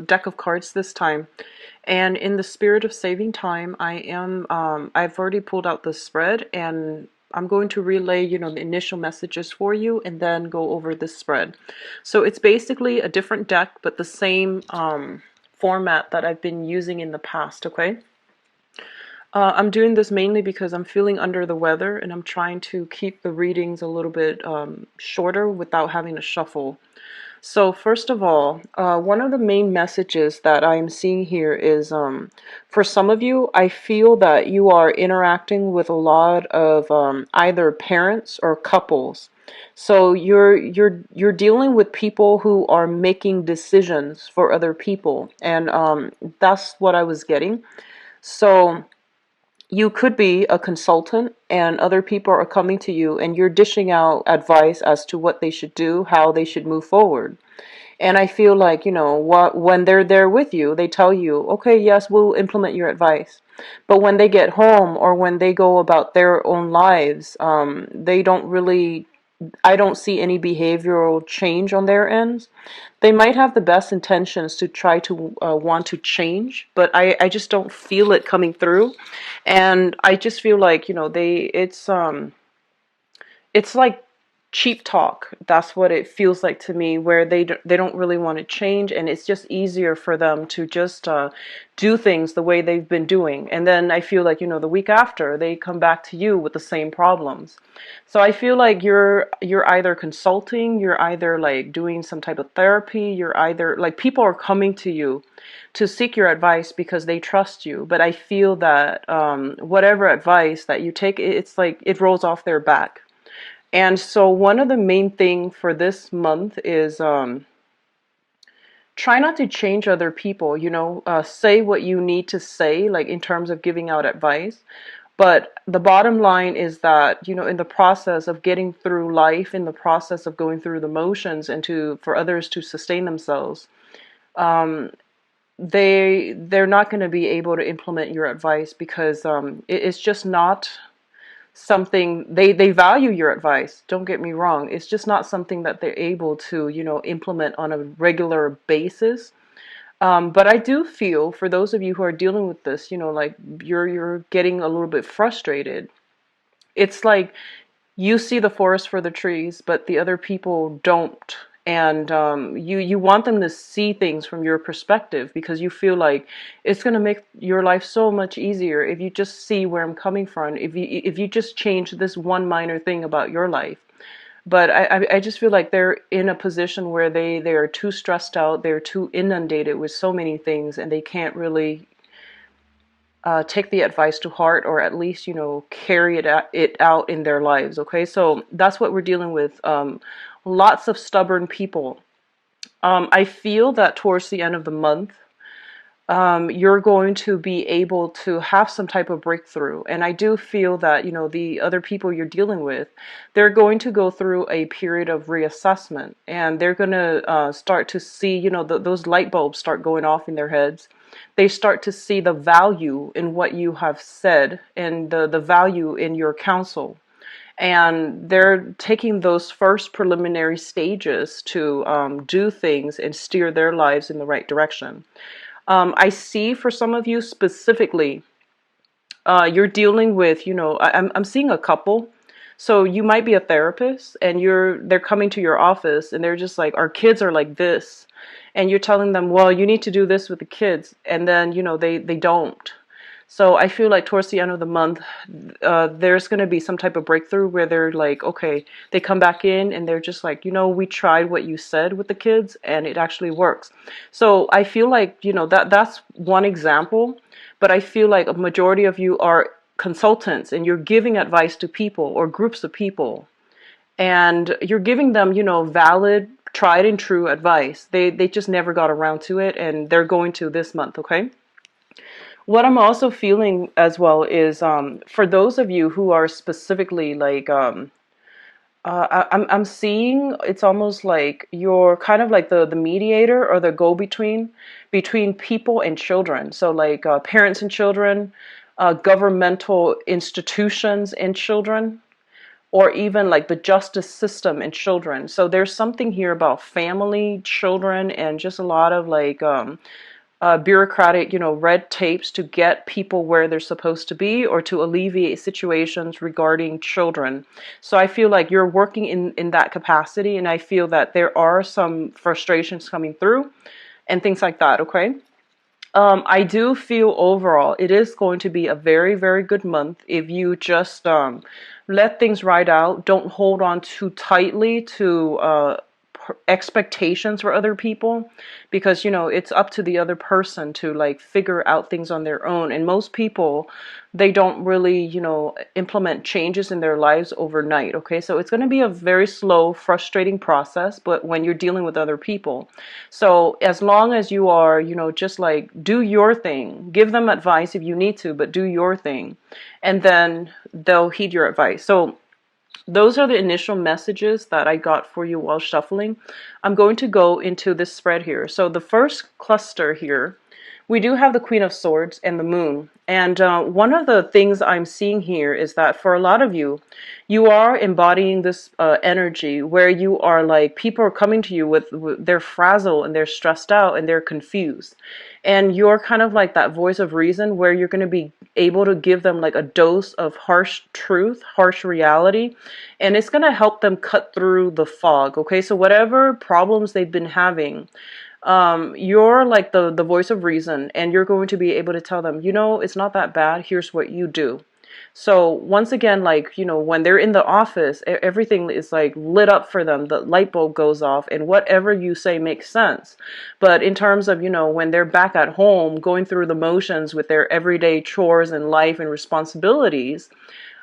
deck of cards this time. And in the spirit of saving time, I've already pulled out the spread, and I'm going to relay, the initial messages for you and then go over this spread. So it's basically a different deck, but the same format that I've been using in the past, okay? I'm doing this mainly because I'm feeling under the weather and I'm trying to keep the readings a little bit shorter without having to shuffle. So first of all, one of the main messages that I'm seeing here is for some of you, I feel that you are interacting with a lot of either parents or couples. So you're dealing with people who are making decisions for other people, and that's what I was getting. So you could be a consultant and other people are coming to you and you're dishing out advice as to what they should do, how they should move forward. And I feel like, when they're there with you, they tell you, okay, yes, we'll implement your advice. But when they get home or when they go about their own lives, they don't really, I don't see any behavioral change on their ends. They might have the best intentions to try to want to change, but I just don't feel it coming through. And I just feel like, it's like cheap talk. That's what it feels like to me, where they don't really want to change, and it's just easier for them to just do things the way they've been doing. And then I feel like, the week after they come back to you with the same problems. So I feel like you're either consulting, you're either like doing some type of therapy, you're either like people are coming to you to seek your advice because they trust you. But I feel that whatever advice that you take, it's like it rolls off their back. And so one of the main thing for this month is try not to change other people, say what you need to say, like in terms of giving out advice. But the bottom line is that, in the process of getting through life, in the process of going through the motions and for others to sustain themselves, they're not going to be able to implement your advice because it's just not something they value your advice. Don't get me wrong. It's just not something that they're able to, implement on a regular basis. But I do feel for those of you who are dealing with this, like you're getting a little bit frustrated. It's like you see the forest for the trees, but the other people don't. And you want them to see things from your perspective because you feel like it's going to make your life so much easier if you just see where I'm coming from. If you just change this one minor thing about your life. But I just feel like they're in a position where they are too stressed out, they're too inundated with so many things, and they can't really take the advice to heart, or at least, carry it out in their lives. Okay, so that's what we're dealing with. Lots of stubborn people. I feel that towards the end of the month, you're going to be able to have some type of breakthrough. And I do feel that, the other people you're dealing with, they're going to go through a period of reassessment, and they're going to start to see, those light bulbs start going off in their heads. They start to see the value in what you have said and the value in your counsel. And they're taking those first preliminary stages to do things and steer their lives in the right direction. I see for some of you specifically, you're dealing with, I'm seeing a couple. So you might be a therapist and they're coming to your office and they're just like, our kids are like this. And you're telling them, well, you need to do this with the kids. And then, they don't. So I feel like towards the end of the month, there's going to be some type of breakthrough where they're like, okay, they come back in and they're just like, we tried what you said with the kids and it actually works. So I feel like, that's one example, but I feel like a majority of you are consultants and you're giving advice to people or groups of people, and you're giving them, valid, tried and true advice. They just never got around to it, and they're going to this month, okay? What I'm also feeling as well is for those of you who are specifically like, I'm seeing it's almost like you're kind of like the mediator or the between people and children. So like parents and children, governmental institutions and children, or even like the justice system and children. So there's something here about family, children, and just a lot of like bureaucratic, red tapes to get people where they're supposed to be, or to alleviate situations regarding children. So I feel like you're working in that capacity, and I feel that there are some frustrations coming through and things like that, okay? I do feel overall it is going to be a very, very good month if you just let things ride out. Don't hold on too tightly to expectations for other people, because it's up to the other person to like figure out things on their own. And most people, they don't really implement changes in their lives overnight. Okay, so it's going to be a very slow, frustrating process, but when you're dealing with other people. So as long as you are just like do your thing, give them advice if you need to, but do your thing, and then they'll heed your advice. So those are the initial messages that I got for you while shuffling. I'm going to go into this spread here. So the first cluster here, we do have the Queen of Swords and the Moon. And one of the things I'm seeing here is that for a lot of you, you are embodying this energy where you are like, people are coming to you with they're frazzled and they're stressed out and they're confused. And you're kind of like that voice of reason where you're going to be able to give them like a dose of harsh truth, harsh reality, and it's going to help them cut through the fog. Okay, so whatever problems they've been having, you're like the voice of reason, and you're going to be able to tell them, it's not that bad. Here's what you do. So once again, like, when they're in the office, everything is like lit up for them. The light bulb goes off and whatever you say makes sense. But in terms of, when they're back at home going through the motions with their everyday chores and life and responsibilities,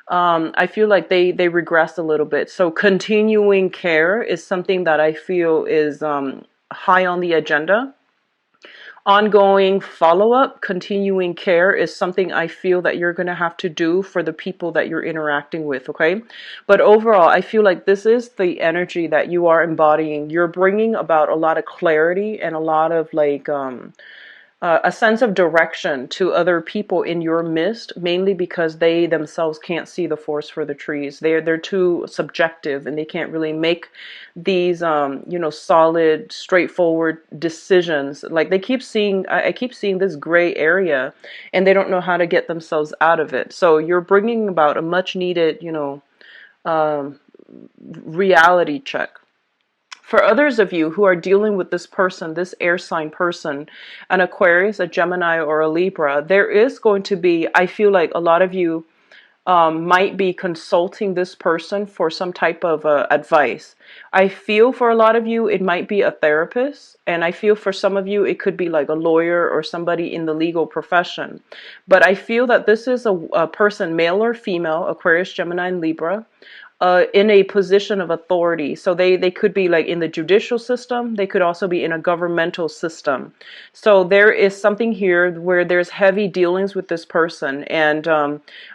I feel like they regress a little bit. So continuing care is something that I feel is high on the agenda. Ongoing follow-up, continuing care is something I feel that you're going to have to do for the people that you're interacting with, okay? But overall, I feel like this is the energy that you are embodying. You're bringing about a lot of clarity and a lot of like a sense of direction to other people in your midst, mainly because they themselves can't see the forest for the trees. They're too subjective, and they can't really make these solid, straightforward decisions. Like they keep seeing, I keep seeing this gray area, and they don't know how to get themselves out of it. So you're bringing about a much needed reality check. For others of you who are dealing with this person, this air sign person, an Aquarius, a Gemini, or a Libra, there is going to be, I feel like a lot of you might be consulting this person for some type of advice. I feel for a lot of you, it might be a therapist. And I feel for some of you, it could be like a lawyer or somebody in the legal profession. But I feel that this is a person, male or female, Aquarius, Gemini, and Libra, in a position of authority. So they could be like in the judicial system. They could also be in a governmental system. So there is something here where there's heavy dealings with this person. And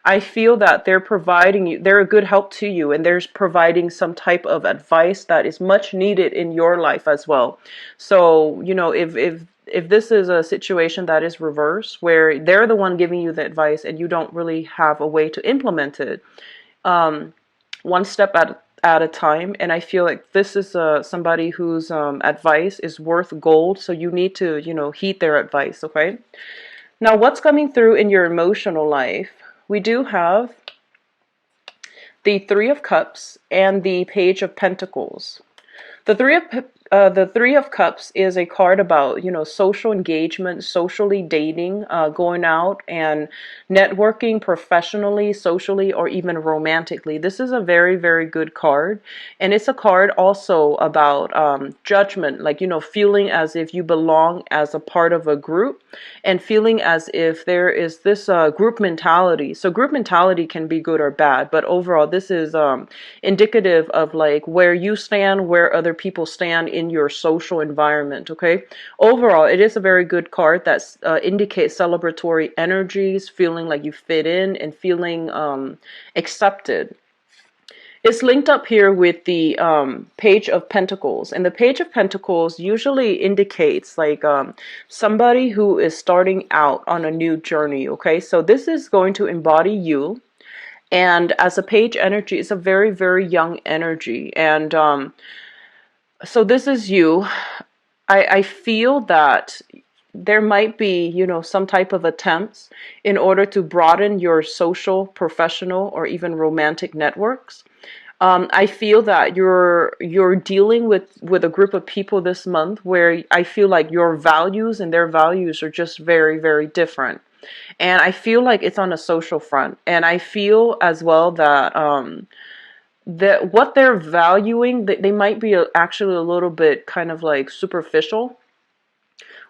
I feel that they're providing you, they're a good help to you. And they're providing some type of advice that is much needed in your life as well. So, if this is a situation that is reversed, where they're the one giving you the advice and you don't really have a way to implement it, one step at a time. And I feel like this is somebody whose advice is worth gold. So you need to, heed their advice. Okay. Now, what's coming through in your emotional life? We do have the Three of Cups and the Page of Pentacles. The Three of Cups is a card about, social engagement, socially dating, going out and networking professionally, socially, or even romantically. This is a very, very good card. And it's a card also about judgment, like, feeling as if you belong as a part of a group, and feeling as if there is this group mentality. So group mentality can be good or bad, but overall, this is indicative of like where you stand, where other people stand in your social environment. Okay, overall it is a very good card that indicates celebratory energies, feeling like you fit in and feeling accepted. It's linked up here with the Page of Pentacles, and the Page of Pentacles usually indicates like somebody who is starting out on a new journey. Okay, so this is going to embody you. And as a page energy, it's a very, very young energy. And so this is you. I feel that there might be, some type of attempts in order to broaden your social, professional, or even romantic networks. I feel that you're dealing with a group of people this month where I feel like your values and their values are just very, very different. And I feel like it's on a social front. And I feel as well that what they're valuing, they might be actually a little bit kind of like superficial.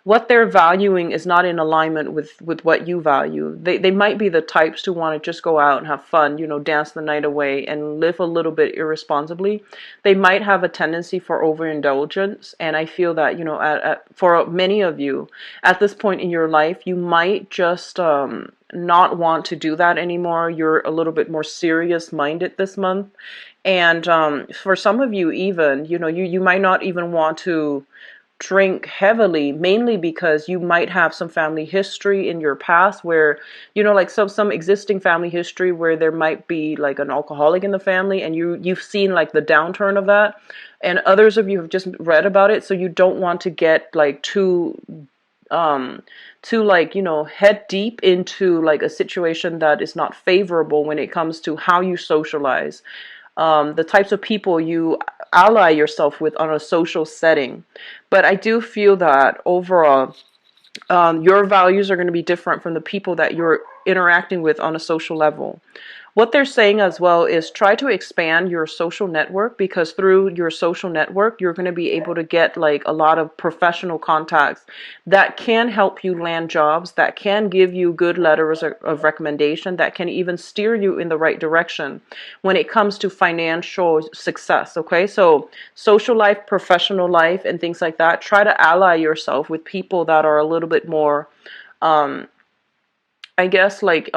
What they're valuing is not in alignment with what you value. They might be the types to want to just go out and have fun, dance the night away and live a little bit irresponsibly. They might have a tendency for overindulgence. And I feel that, for many of you at this point in your life, you might just not want to do that anymore. You're a little bit more serious minded this month. And for some of you, even, you might not even want to drink heavily, mainly because you might have some family history in your past where, like some existing family history where there might be like an alcoholic in the family, and you've seen like the downturn of that, and others of you have just read about it, so you don't want to get like too like, head deep into like a situation that is not favorable when it comes to how you socialize, the types of people you ally yourself with on a social setting. But I do feel that overall, your values are going to be different from the people that you're interacting with on a social level. What they're saying as well is try to expand your social network, because through your social network, you're going to be able to get like a lot of professional contacts that can help you land jobs, that can give you good letters of recommendation, that can even steer you in the right direction when it comes to financial success. Okay, so social life, professional life, and things like that, try to ally yourself with people that are a little bit more I guess like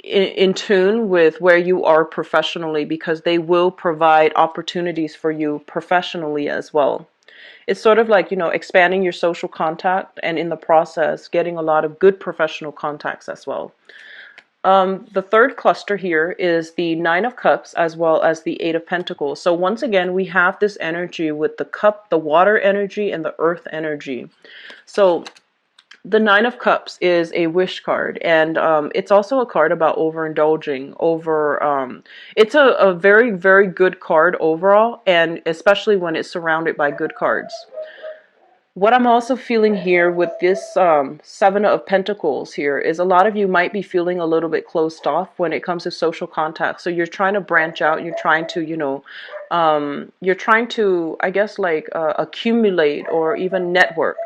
in tune with where you are professionally, because they will provide opportunities for you professionally as well. It's sort of like, expanding your social contact, and in the process getting a lot of good professional contacts as well. The third cluster here is the Nine of Cups as well as the Eight of Pentacles. So once again, we have this energy with the cup, the water energy, and the earth energy. So the Nine of Cups is a wish card, and it's also a card about overindulging. It's a very, very good card overall, and especially when it's surrounded by good cards. What I'm also feeling here with this Seven of Pentacles here is a lot of you might be feeling a little bit closed off when it comes to social contact. So you're trying to branch out. You're trying to, I guess, like accumulate or even network.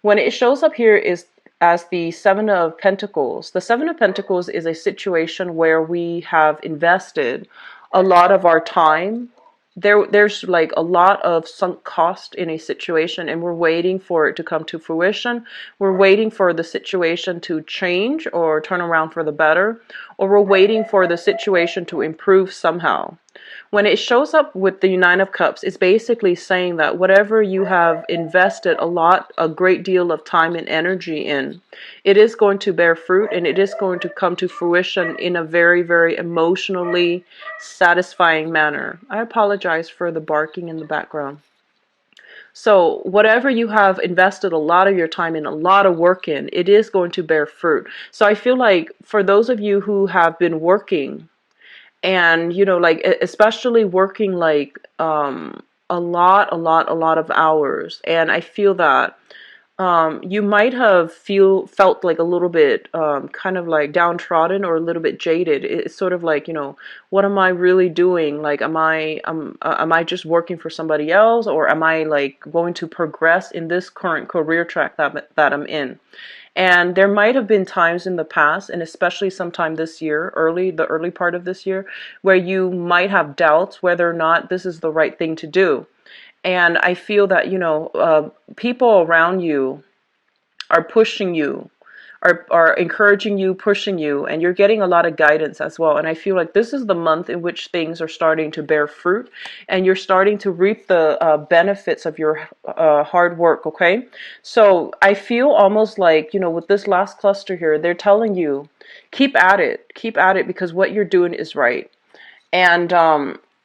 When it shows up here is as the Seven of Pentacles. The Seven of Pentacles is a situation where we have invested a lot of our time. There's like a lot of sunk cost in a situation, and we're waiting for it to come to fruition. We're waiting for the situation to change or turn around for the better, or we're waiting for the situation to improve somehow. When it shows up with the Nine of Cups, it's basically saying that whatever you have invested a great deal of time and energy in, it is going to bear fruit, and it is going to come to fruition in a very, very emotionally satisfying manner. I apologize for the barking in the background. So whatever you have invested a lot of your time in, a lot of work in, it is going to bear fruit. So I feel like for those of you who have been working, and like especially working like a lot of hours, and I feel that you might have felt like a little bit kind of like downtrodden or a little bit jaded. It's sort of like, what am I really doing? Like, am I just working for somebody else, or am I like going to progress in this current career track that I'm in? And there might have been times in the past, and especially sometime this year, the early part of this year, where you might have doubts whether or not this is the right thing to do. And I feel that, people around you are pushing you, are encouraging you, pushing you, and you're getting a lot of guidance as well. And I feel like this is the month in which things are starting to bear fruit, and you're starting to reap the benefits of your hard work, okay? So I feel almost like, with this last cluster here, they're telling you, keep at it, because what you're doing is right. And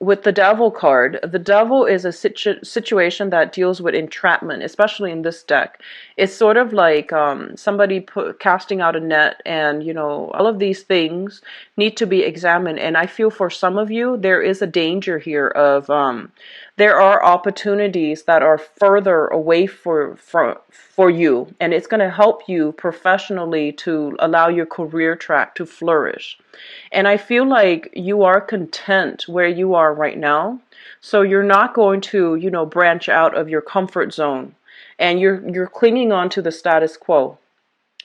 with the devil card, the devil is a situation that deals with entrapment, especially in this deck. It's sort of like somebody casting out a net, and all of these things need to be examined. And I feel for some of you, there is a danger here of there are opportunities that are further away for you, and it's going to help you professionally to allow your career track to flourish. And I feel like you are content where you are right now. So you're not going to, branch out of your comfort zone, and you're clinging on to the status quo.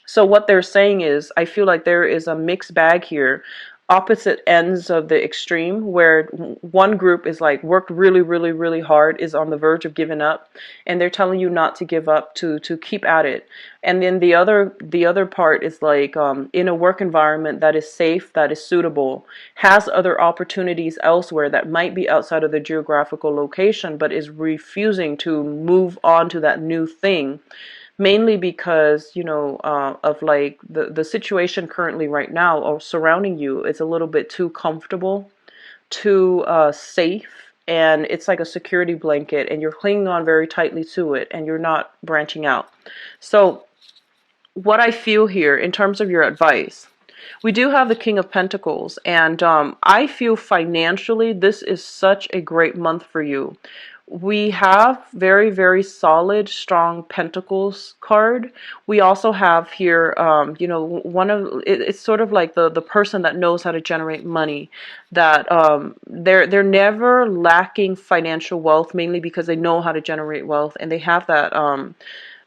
So what they're saying is, I feel like there is a mixed bag here, opposite ends of the extreme, where one group is like worked really, really, really hard, is on the verge of giving up, and they're telling you not to give up, to keep at it. And then the other part is like in a work environment that is safe, that is suitable, has other opportunities elsewhere that might be outside of the geographical location, but is refusing to move on to that new thing, mainly because of like the situation currently right now or surrounding you is a little bit too comfortable, too safe, and it's like a security blanket, and you're clinging on very tightly to it, and you're not branching out. So what I feel here in terms of your advice, we do have the King of Pentacles, and I feel financially this is such a great month for you. We have very, very solid, strong Pentacles card. We also have here, one of it's sort of like the person that knows how to generate money. That they're never lacking financial wealth, mainly because they know how to generate wealth, and they have that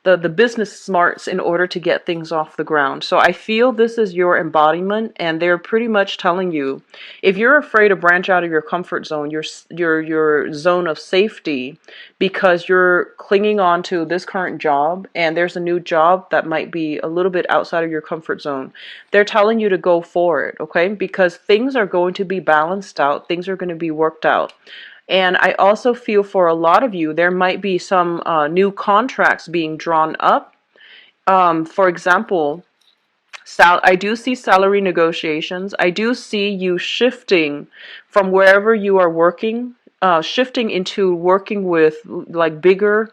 the business smarts in order to get things off the ground. So I feel this is your embodiment, and they're pretty much telling you, if you're afraid to branch out of your comfort zone, your zone of safety, because you're clinging on to this current job, and there's a new job that might be a little bit outside of your comfort zone, they're telling you to go for it, okay? Because things are going to be balanced out, things are going to be worked out. And I also feel for a lot of you, there might be some new contracts being drawn up. For example, I do see salary negotiations. I do see you shifting from wherever you are working, shifting into working with like bigger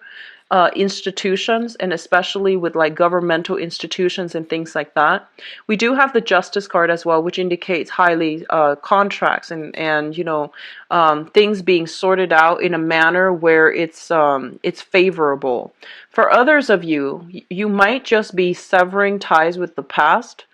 institutions, and especially with like governmental institutions and things like that. We do have the Justice card as well, which indicates highly contracts and things being sorted out in a manner where it's favorable. For others of you, you might just be severing ties with the past.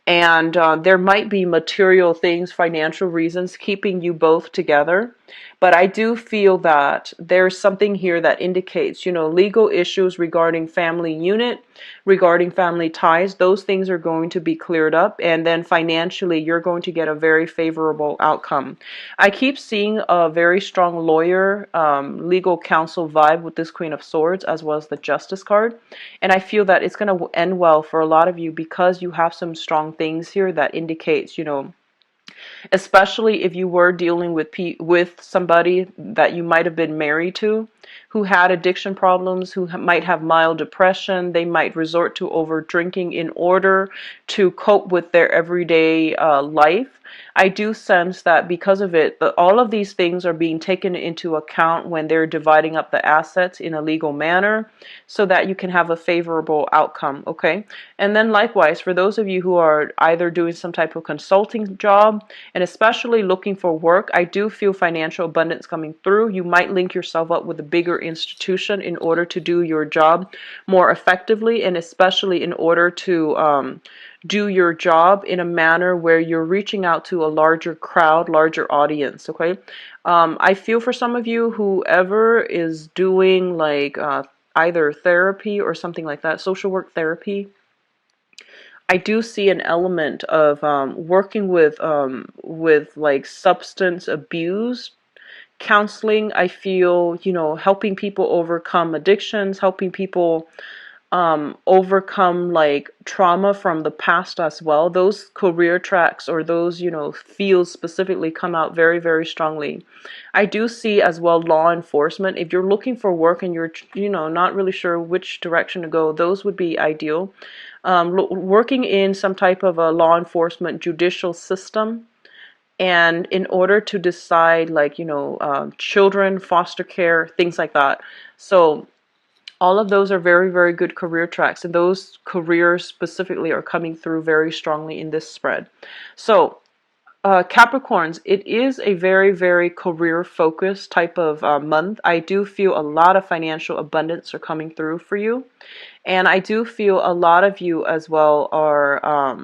And there might be material things, financial reasons keeping you both together. But I do feel that there's something here that indicates, legal issues regarding family unit, regarding family ties, those things are going to be cleared up. And then financially, you're going to get a very favorable outcome. I keep seeing a very strong lawyer, legal counsel vibe with this Queen of Swords, as well as the Justice card. And I feel that it's going to end well for a lot of you, because you have some strong things here that indicates, especially if you were dealing with somebody that you might have been married to, who had addiction problems, who might have mild depression. They might resort to over drinking in order to cope with their everyday life. I do sense that because of it, all of these things are being taken into account when they're dividing up the assets in a legal manner, so that you can have a favorable outcome, okay? And then likewise, for those of you who are either doing some type of consulting job, and especially looking for work, I do feel financial abundance coming through. You might link yourself up with a bigger institution in order to do your job more effectively, and especially in order to do your job in a manner where you're reaching out to a larger crowd, larger audience, okay? I feel for some of you, whoever is doing like either therapy or something like that, social work therapy, I do see an element of working with like substance abuse counseling. I feel, helping people overcome addictions, helping people overcome like trauma from the past as well. Those career tracks or those, fields specifically come out very, very strongly. I do see as well law enforcement. If you're looking for work and you're, not really sure which direction to go, those would be ideal. Working in some type of a law enforcement judicial system, and in order to decide like, children, foster care, things like that. So all of those are very, very good career tracks, and those careers specifically are coming through very strongly in this spread. So, Capricorns, it is a very, very career focused type of month. I do feel a lot of financial abundance are coming through for you, and I do feel a lot of you as well are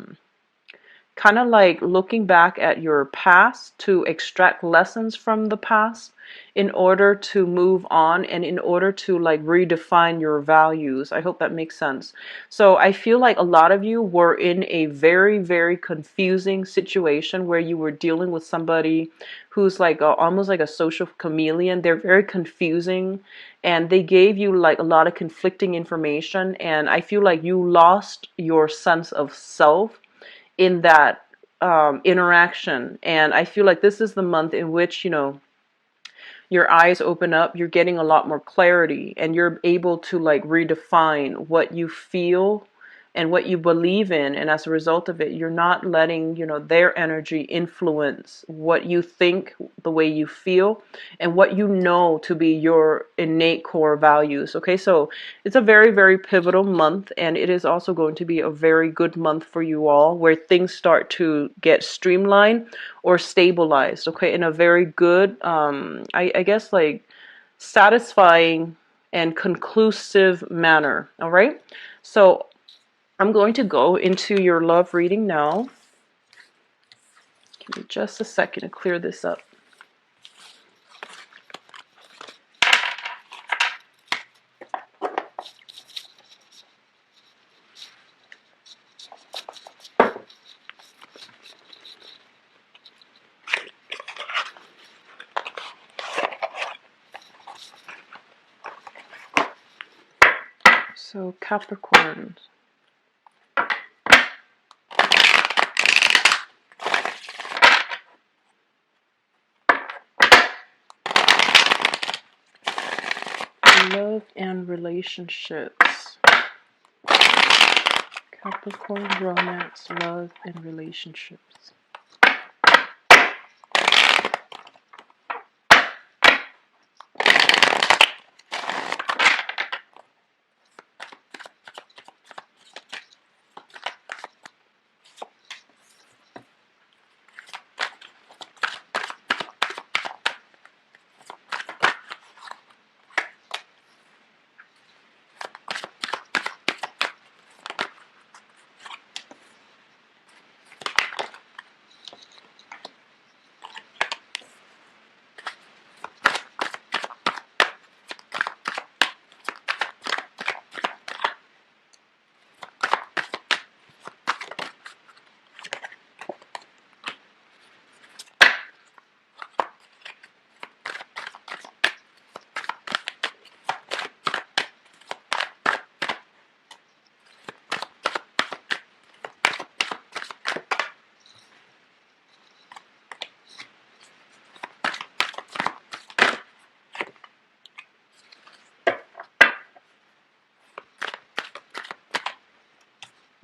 kind of like looking back at your past to extract lessons from the past in order to move on and in order to like redefine your values. I hope that makes sense. So I feel like a lot of you were in a very, very confusing situation where you were dealing with somebody who's like almost like a social chameleon. They're very confusing, and they gave you like a lot of conflicting information, and I feel like you lost your sense of self in that interaction. And I feel like this is the month in which, your eyes open up, you're getting a lot more clarity, and you're able to like redefine what you feel and what you believe in. And as a result of it, you're not letting, their energy influence what you think, the way you feel, and what you know to be your innate core values. Okay, so it's a very, very pivotal month, and it is also going to be a very good month for you all, where things start to get streamlined or stabilized, okay, in a very good, I guess, like satisfying and conclusive manner. All right, so I'm going to go into your love reading now. Give me just a second to clear this up. So Capricorn. Love and relationships. Capricorn, romance, love, and relationships.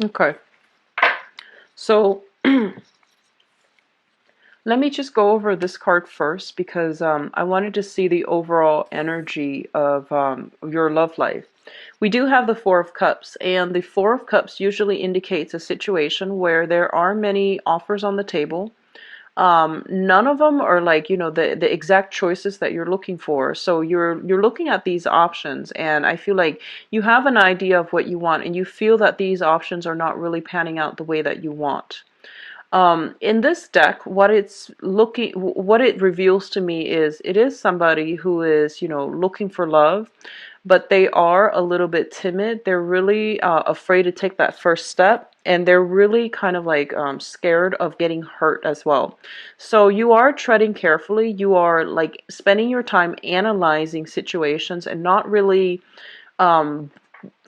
Okay, so let me just go over this card first, because I wanted to see the overall energy of your love life. We do have the Four of Cups, and the Four of Cups usually indicates a situation where there are many offers on the table. None of them are like, the exact choices that you're looking for. So you're looking at these options, and I feel like you have an idea of what you want, and you feel that these options are not really panning out the way that you want. In this deck, what it reveals to me is it is somebody who is, looking for love, but they are a little bit timid. They're really afraid to take that first step, and they're really kind of like scared of getting hurt as well. So you are treading carefully. You are like spending your time analyzing situations and not really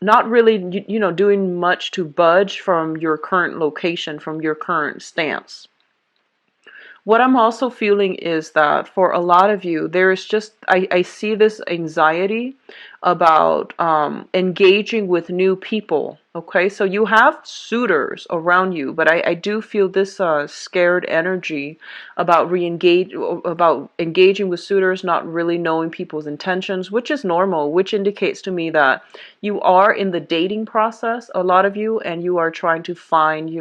not really, doing much to budge from your current location, from your current stance. What I'm also feeling is that for a lot of you, there is just, I see this anxiety about engaging with new people. Okay, so you have suitors around you, but I do feel this scared energy about about engaging with suitors, not really knowing people's intentions, which is normal, which indicates to me that you are in the dating process, a lot of you, and you are trying to find,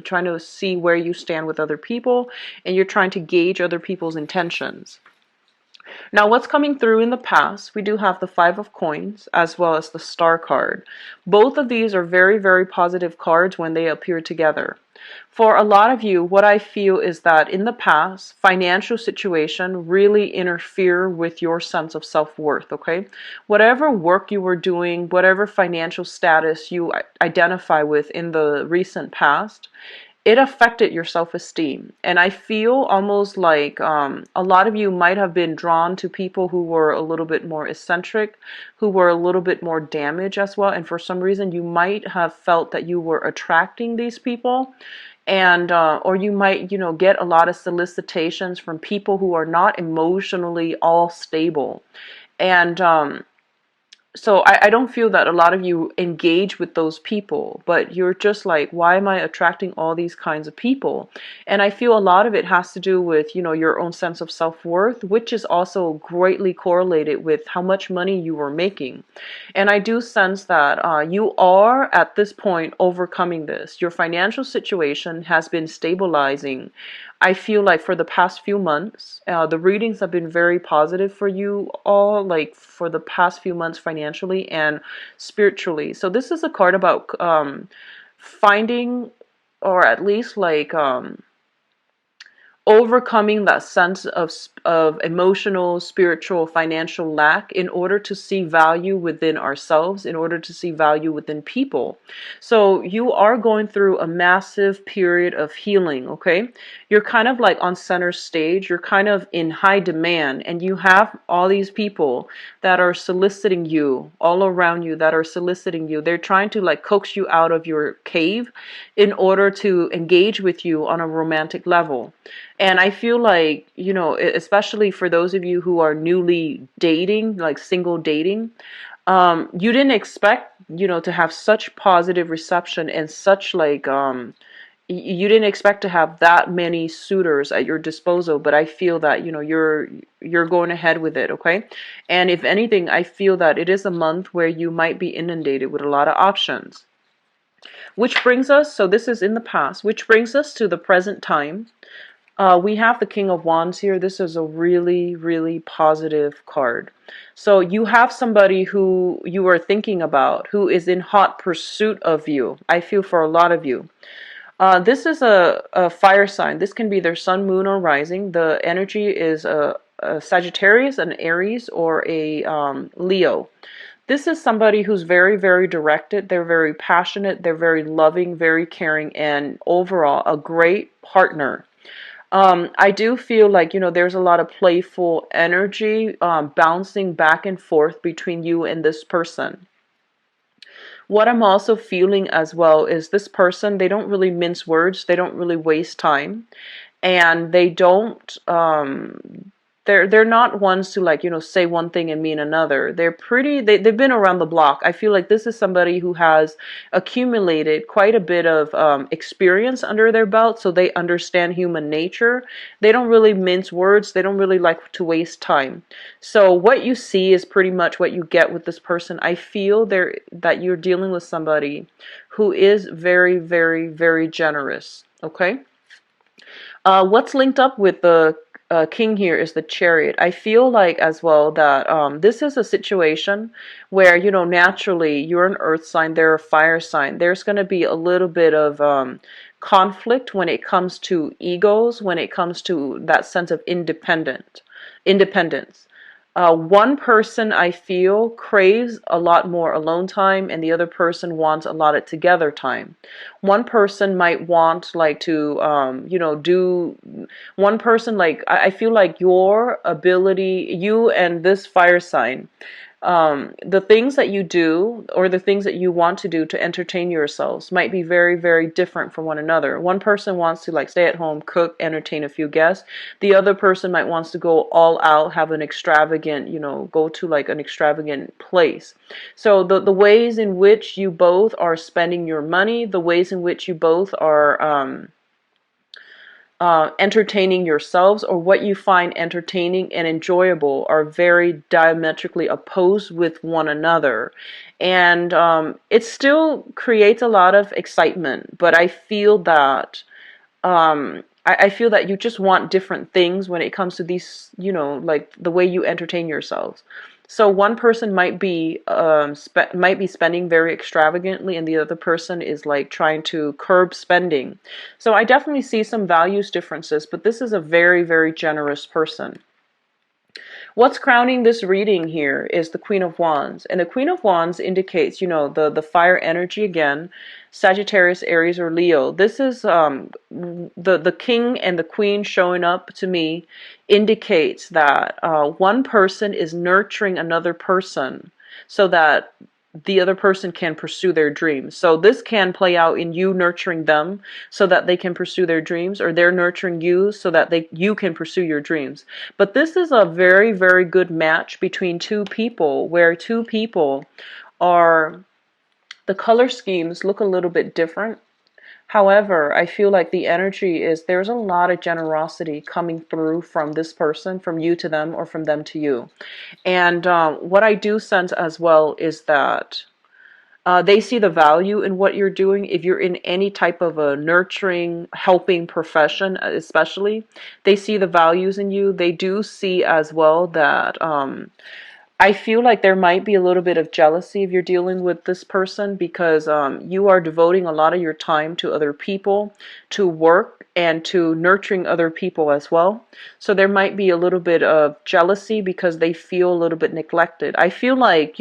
trying to see where you stand with other people, and you're trying to gauge other people's intentions. Now, what's coming through in the past, we do have the Five of Coins as well as the Star card. Both of these are very, very positive cards when they appear together. For a lot of you, what I feel is that in the past, financial situation really interfere with your sense of self-worth, okay? Whatever work you were doing, whatever financial status you identify with in the recent past, it affected your self-esteem. And I feel almost like a lot of you might have been drawn to people who were a little bit more eccentric, who were a little bit more damaged as well. And for some reason, you might have felt that you were attracting these people. And or you might, get a lot of solicitations from people who are not emotionally all stable. And so I don't feel that a lot of you engage with those people, but you're just like, why am I attracting all these kinds of people? And I feel a lot of it has to do with, your own sense of self-worth, which is also greatly correlated with how much money you are making. And I do sense that you are at this point overcoming this. Your financial situation has been stabilizing. I feel like for the past few months, the readings have been very positive for you all, like for the past few months financially and spiritually. So this is a card about finding, or at least like overcoming that sense of emotional, spiritual, financial lack in order to see value within ourselves, in order to see value within people. So you are going through a massive period of healing, okay? You're kind of like on center stage, you're kind of in high demand, and you have all these people that are soliciting you, all around you that are soliciting you. They're trying to like coax you out of your cave in order to engage with you on a romantic level. And I feel like, especially for those of you who are newly dating, like single dating, you didn't expect, to have such positive reception and such like, you didn't expect to have that many suitors at your disposal, but I feel that, you're going ahead with it, okay? And if anything, I feel that it is a month where you might be inundated with a lot of options. Which brings us, so this is in the past, which brings us to the present time. We have the King of Wands here. This is a really, really positive card. So you have somebody who you are thinking about, who is in hot pursuit of you. I feel for a lot of you. This is a fire sign. This can be their sun, moon, or rising. The energy is a Sagittarius, an Aries, or a Leo. This is somebody who's very, very directed. They're very passionate. They're very loving, very caring, and overall a great partner. I do feel like, there's a lot of playful energy bouncing back and forth between you and this person. What I'm also feeling as well is this person, they don't really mince words. They don't really waste time. And they don't they're not ones to like, say one thing and mean another. They're pretty, they've been around the block. I feel like this is somebody who has accumulated quite a bit of experience under their belt, so they understand human nature. They don't really mince words. They don't really like to waste time. So what you see is pretty much what you get with this person. I feel that you're dealing with somebody who is very, very, very generous, okay? What's linked up with the king here is the Chariot. I feel like as well that this is a situation where, naturally you're an earth sign, they're a fire sign. There's going to be a little bit of conflict when it comes to egos, when it comes to that sense of independence. One person, I feel, craves a lot more alone time, and the other person wants a lot of together time. One person might want like to, do. One person, like I feel like your ability, you and this fire sign, The things that you do or the things that you want to do to entertain yourselves might be very, very different from one another. One person wants to like stay at home, cook, entertain a few guests. The other person might wants to go all out, have an extravagant, go to like an extravagant place. So the ways in which you both are spending your money, the ways in which you both are entertaining yourselves, or what you find entertaining and enjoyable, are very diametrically opposed with one another. And it still creates a lot of excitement, but I feel that I feel that you just want different things when it comes to these, like the way you entertain yourselves. So one person might be spending very extravagantly, and the other person is like trying to curb spending. So I definitely see some values differences, but this is a very, very generous person. What's crowning this reading here is the Queen of Wands. And the Queen of Wands indicates, the fire energy again, Sagittarius, Aries, or Leo. This is the king and the queen showing up to me indicates that one person is nurturing another person so that the other person can pursue their dreams. So this can play out in you nurturing them so that they can pursue their dreams, or they're nurturing you so that you can pursue your dreams. But this is a very, very good match between two people, where two people are, the color schemes look a little bit different. However, I feel like the energy is there's a lot of generosity coming through from this person, from you to them, or from them to you. And what I do sense as well is that they see the value in what you're doing. If you're in any type of a nurturing, helping profession, especially, they see the values in you. They do see as well that I feel like there might be a little bit of jealousy if you're dealing with this person, because you are devoting a lot of your time to other people, to work, and to nurturing other people as well. So there might be a little bit of jealousy because they feel a little bit neglected. I feel like,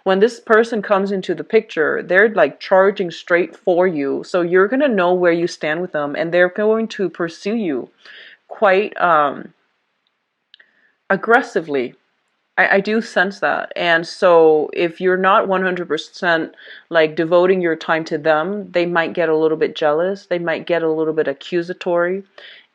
when this person comes into the picture, they're like charging straight for you. So you're going to know where you stand with them, and they're going to pursue you quite aggressively. I do sense that. And so if you're not 100% like devoting your time to them, they might get a little bit jealous. They might get a little bit accusatory.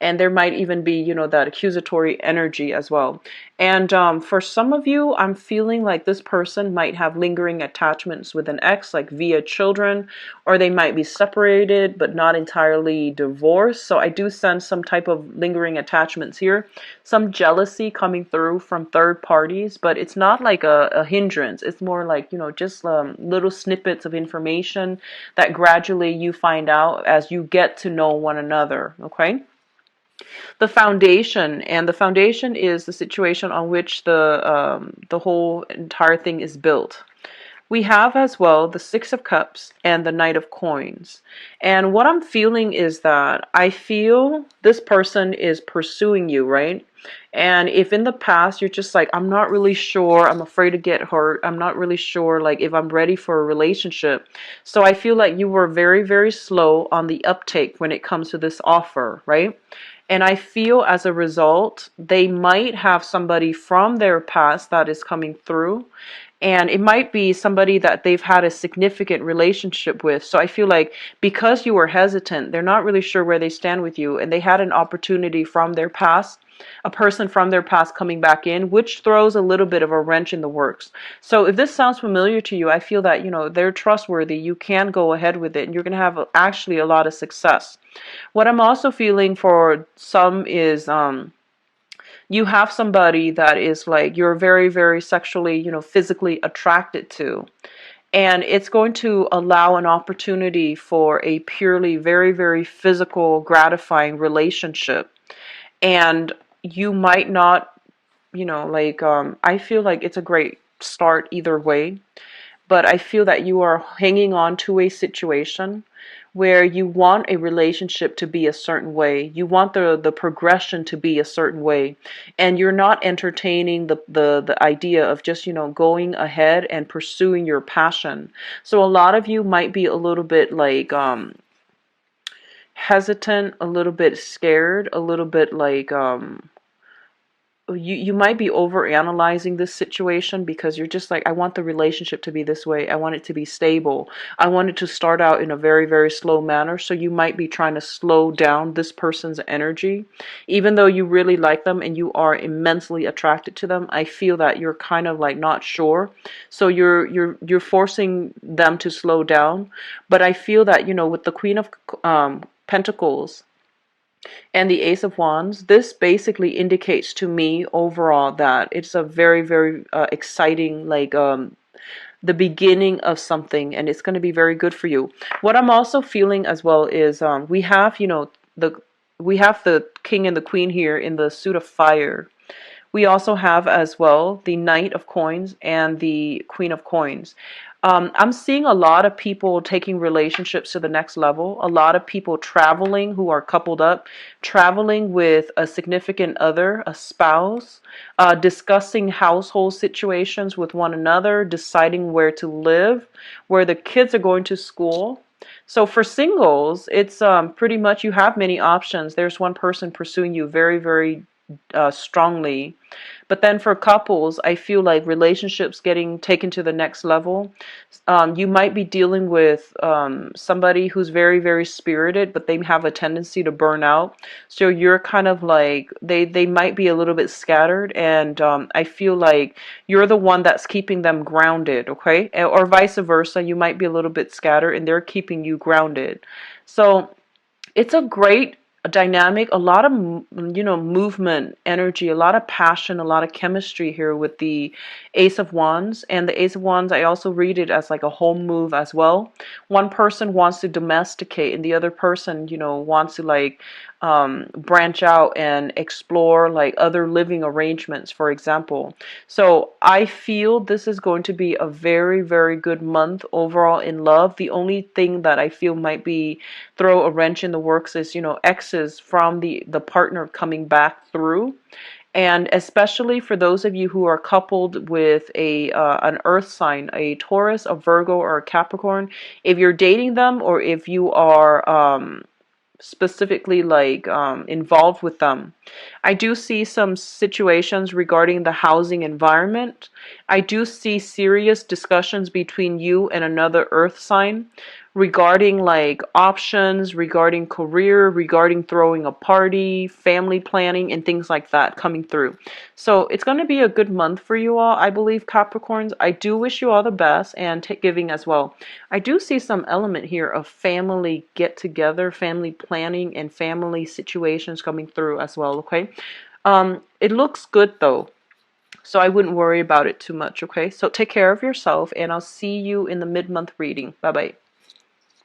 And there might even be, that accusatory energy as well. And for some of you, I'm feeling like this person might have lingering attachments with an ex, like via children, or they might be separated but not entirely divorced. So I do sense some type of lingering attachments here, some jealousy coming through from third parties, but it's not like a hindrance. It's more like, just little snippets of information that gradually you find out as you get to know one another, okay? The foundation, and the foundation is the situation on which the whole entire thing is built. We have as well the Six of Cups and the Knight of Coins. And what I'm feeling is that I feel this person is pursuing you, right? And if in the past you're just like, I'm not really sure, I'm afraid to get hurt, I'm not really sure like if I'm ready for a relationship. So I feel like you were very, very slow on the uptake when it comes to this offer, right? And I feel as a result, they might have somebody from their past that is coming through. And it might be somebody that they've had a significant relationship with. So I feel like because you were hesitant, they're not really sure where they stand with you. And they had an opportunity from their past, a person from their past coming back in, which throws a little bit of a wrench in the works. So if this sounds familiar to you, I feel that, they're trustworthy. You can go ahead with it, and you're going to have actually a lot of success. What I'm also feeling for some is you have somebody that is like you're very, very sexually, physically attracted to. And it's going to allow an opportunity for a purely very, very physical, gratifying relationship. And you might not, I feel like it's a great start either way. But I feel that you are hanging on to a situation where you want a relationship to be a certain way. You want the progression to be a certain way. And you're not entertaining the idea of just, going ahead and pursuing your passion. So a lot of you might be a little bit like hesitant, a little bit scared, a little bit like you might be over analyzing this situation because you're just like, I want the relationship to be this way. I want it to be stable. I want it to start out in a very, very slow manner. So you might be trying to slow down this person's energy. Even though you really like them and you are immensely attracted to them, I feel that you're kind of like not sure. So you're forcing them to slow down. But I feel that, with the Queen of Pentacles and the Ace of Wands, this basically indicates to me overall that it's a very, very exciting, like, the beginning of something, and it's going to be very good for you. What I'm also feeling as well is the we have the King and the Queen here in the suit of fire. We also have as well the Knight of Coins and the Queen of Coins. I'm seeing a lot of people taking relationships to the next level. A lot of people traveling who are coupled up, traveling with a significant other, a spouse, discussing household situations with one another, deciding where to live, where the kids are going to school. So for singles, it's pretty much you have many options. There's one person pursuing you very, very strongly. But then for couples, I feel like relationships getting taken to the next level. You might be dealing with somebody who's very, very spirited, but they have a tendency to burn out. So you're kind of like, they might be a little bit scattered, and I feel like you're the one that's keeping them grounded, okay? Or vice versa, you might be a little bit scattered and they're keeping you grounded. So it's a great dynamic, a lot of movement, energy, a lot of passion, a lot of chemistry here with the Ace of Wands. And the Ace of Wands, I also read it as like a home move as well. One person wants to domesticate and the other person, wants to like branch out and explore like other living arrangements, for example. So I feel this is going to be a very, very good month overall in love. The only thing that I feel might be throw a wrench in the works is, exes from the partner coming back through. And especially for those of you who are coupled with an earth sign, a Taurus, a Virgo, or a Capricorn, if you're dating them or if you are specifically like involved with them, I do see some situations regarding the housing environment. I do see serious discussions between you and another earth sign regarding like options, regarding career, regarding throwing a party, family planning, and things like that coming through. So it's going to be a good month for you all, I believe, Capricorns. I do wish you all the best, and giving as well. I do see some element here of family get together, family planning, and family situations coming through as well, okay? It looks good though. So I wouldn't worry about it too much, okay? So take care of yourself, and I'll see you in the mid-month reading. Bye-bye.